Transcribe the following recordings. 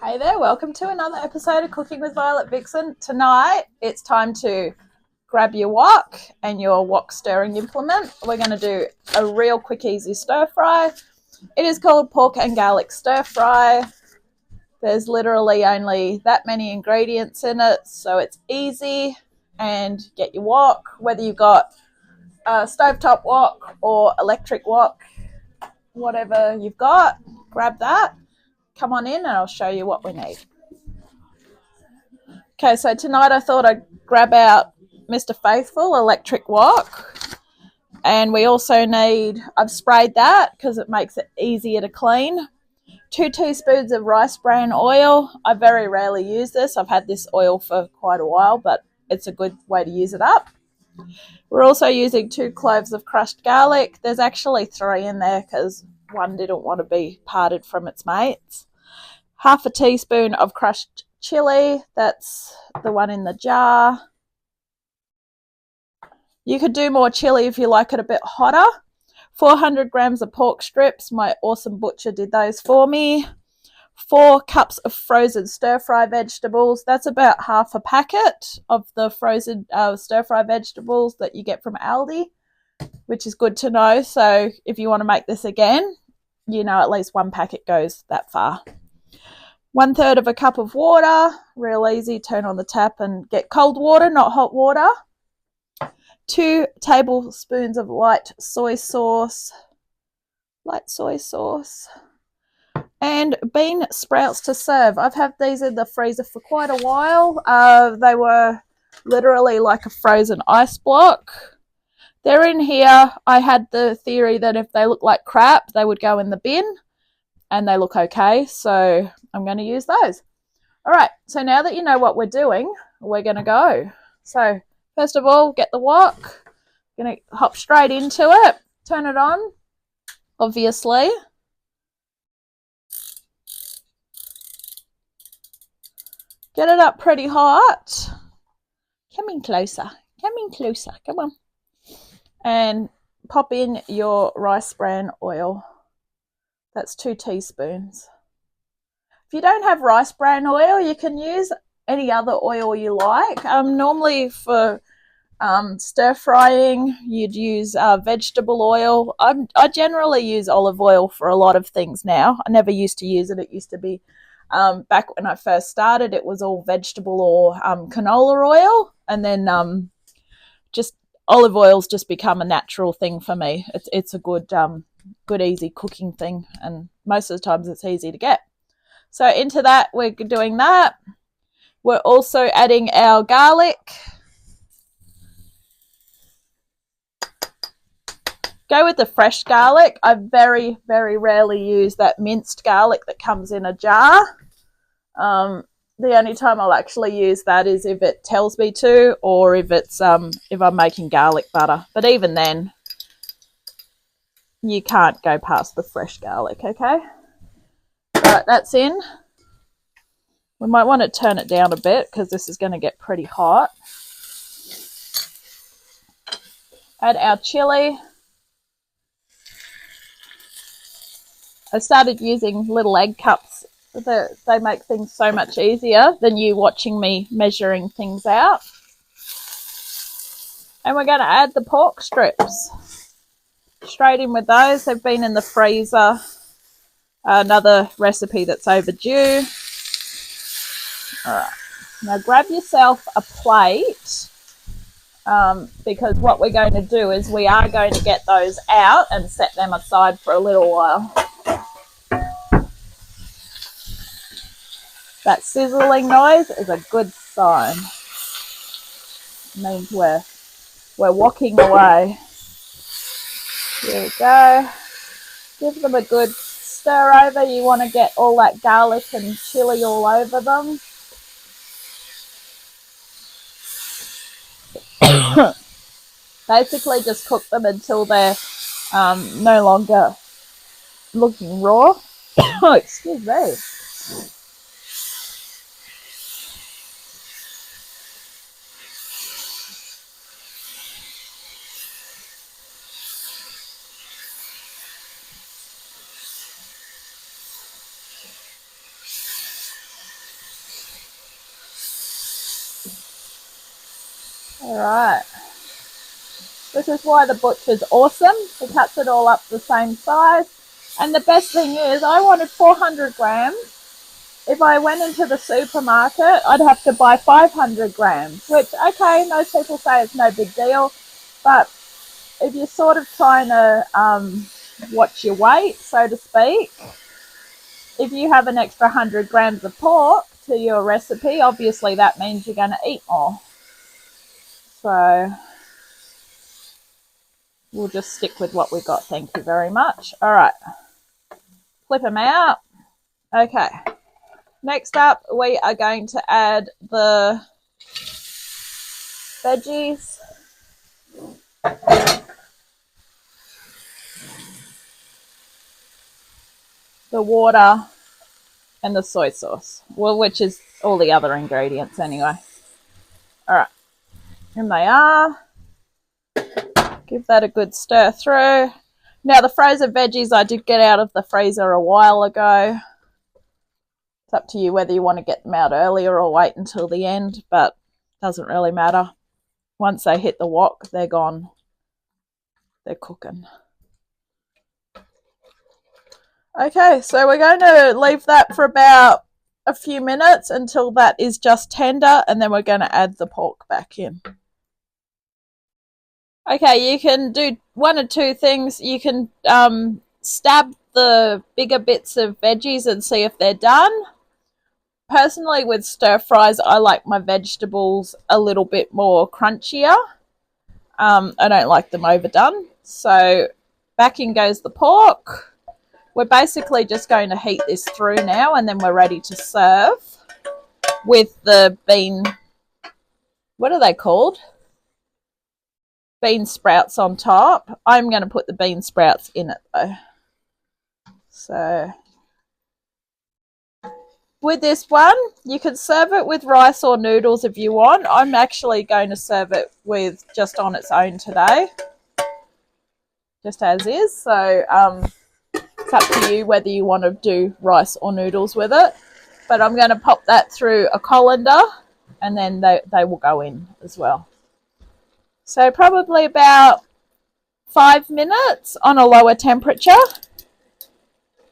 Hey there, welcome to another episode of Cooking with Violet Vixen. Tonight it's time to grab your wok and your wok stirring implement. We're going to do a real quick, easy stir fry. It is called pork and garlic stir fry. There's literally only that many ingredients in it, so it's easy. And get your wok, whether you've got a stovetop wok or electric wok, whatever you've got, grab that. Come on in and I'll show you what we need. Okay, so tonight I thought I'd grab out Mr. Faithful electric wok. And we also need, I've sprayed that because it makes it easier to clean. 2 teaspoons of rice bran oil. I very rarely use this. I've had this oil for quite a while, but it's a good way to use it up. We're also using 2 cloves of crushed garlic. There's actually 3 in there because one didn't want to be parted from its mates. Half a teaspoon of crushed chili, that's the one in the jar. You could do more chili if you like it a bit hotter. 400 grams of pork strips, my awesome butcher did those for me. 4 cups of frozen stir-fry vegetables, that's about half a packet of the frozen stir-fry vegetables that you get from Aldi, which is good to know. So if you want to make this again, you know at least 1 packet goes that far. 1/3 of a cup of water, real easy, turn on the tap and get cold water, not hot water. 2 tablespoons of light soy sauce, and bean sprouts to serve. I've had these in the freezer for quite a while. They were literally like a frozen ice block. They're in here. I had the theory that if they look like crap, they would go in the bin, and they look okay, so I'm going to use those. All right, so now that you know what we're doing, we're going to go. So first of all, get the wok. I'm going to hop straight into it. Turn it on, obviously. Get it up pretty hot. Come in closer. Come on. And pop in your rice bran oil. That's 2 teaspoons. If you don't have rice bran oil, you can use any other oil you like. Normally for stir frying, you'd use vegetable oil. I generally use olive oil for a lot of things now. I never used to use it. It used to be, back when I first started, it was all vegetable or canola oil. And then just olive oil's just become a natural thing for me. It's a good, easy cooking thing. And most of the times it's easy to get. So into that, we're doing that. We're also adding our garlic. Go with the fresh garlic. I very, very rarely use that minced garlic that comes in a jar. The only time I'll actually use that is if it tells me to, or if it's if I'm making garlic butter. But even then, you can't go past the fresh garlic, okay? Right, that's in. We might want to turn it down a bit because this is going to get pretty hot. Add our chili. I started using little egg cups. They make things so much easier than you watching me measuring things out. And we're going to add the pork strips. Straight in with those. They've been in the freezer. Another recipe that's overdue. All right. Now grab yourself a plate, because what we're going to do is we are going to get those out and set them aside for a little while. That sizzling noise is a good sign. It means we're walking away. Here we go. Give them a good stir over. You want to get all that garlic and chili all over them. Basically just cook them until they're no longer looking raw. Oh, excuse me. All right. This is why the butcher's awesome. He cuts it all up the same size. And the best thing is, I wanted 400 grams. If I went into the supermarket, I'd have to buy 500 grams, which, okay, most people say it's no big deal. But if you're sort of trying to watch your weight, so to speak, if you have an extra 100 grams of pork to your recipe, obviously that means you're going to eat more. So we'll just stick with what we got. Thank you very much. All right. Flip them out. Okay. Next up, we are going to add the veggies. The water and the soy sauce. Well, which is all the other ingredients anyway. All right. And they are. Give that a good stir through. Now, the frozen veggies I did get out of the freezer a while ago. It's up to you whether you want to get them out earlier or wait until the end, but it doesn't really matter. Once they hit the wok, they're gone. They're cooking. Okay, so we're going to leave that for about a few minutes until that is just tender, and then we're going to add the pork back in. Okay, you can do one or two things. You can stab the bigger bits of veggies and see if they're done. Personally, with stir fries, I like my vegetables a little bit more crunchier. I don't like them overdone. So back in goes the pork. We're basically just going to heat this through now, and then we're ready to serve with the bean. What are they called? Bean sprouts on top. I'm going to put the bean sprouts in it though. So with this one, you can serve it with rice or noodles if you want. I'm actually going to serve it with just on its own today, just as is. So it's up to you whether you want to do rice or noodles with it. But I'm going to pop that through a colander, and then they will go in as well. So probably about 5 minutes on a lower temperature,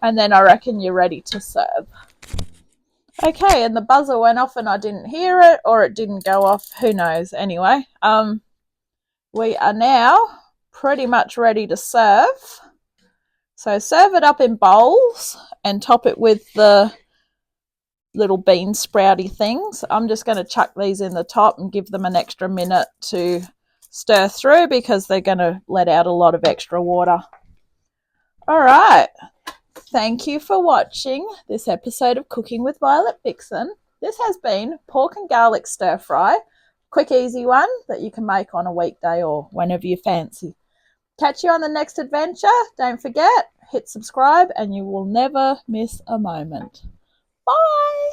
and then I reckon you're ready to serve. Okay, and the buzzer went off and I didn't hear it, or it didn't go off. Who knows? Anyway, we are now pretty much ready to serve. So serve it up in bowls and top it with the little bean sprouty things. I'm just going to chuck these in the top and give them an extra minute to stir through because they're going to let out a lot of extra water. All right. Thank you for watching this episode of Cooking with Violet Vixen. This has been pork and garlic stir fry. Quick, easy one that you can make on a weekday or whenever you fancy. Catch you on the next adventure. Don't forget, hit subscribe and you will never miss a moment. Bye.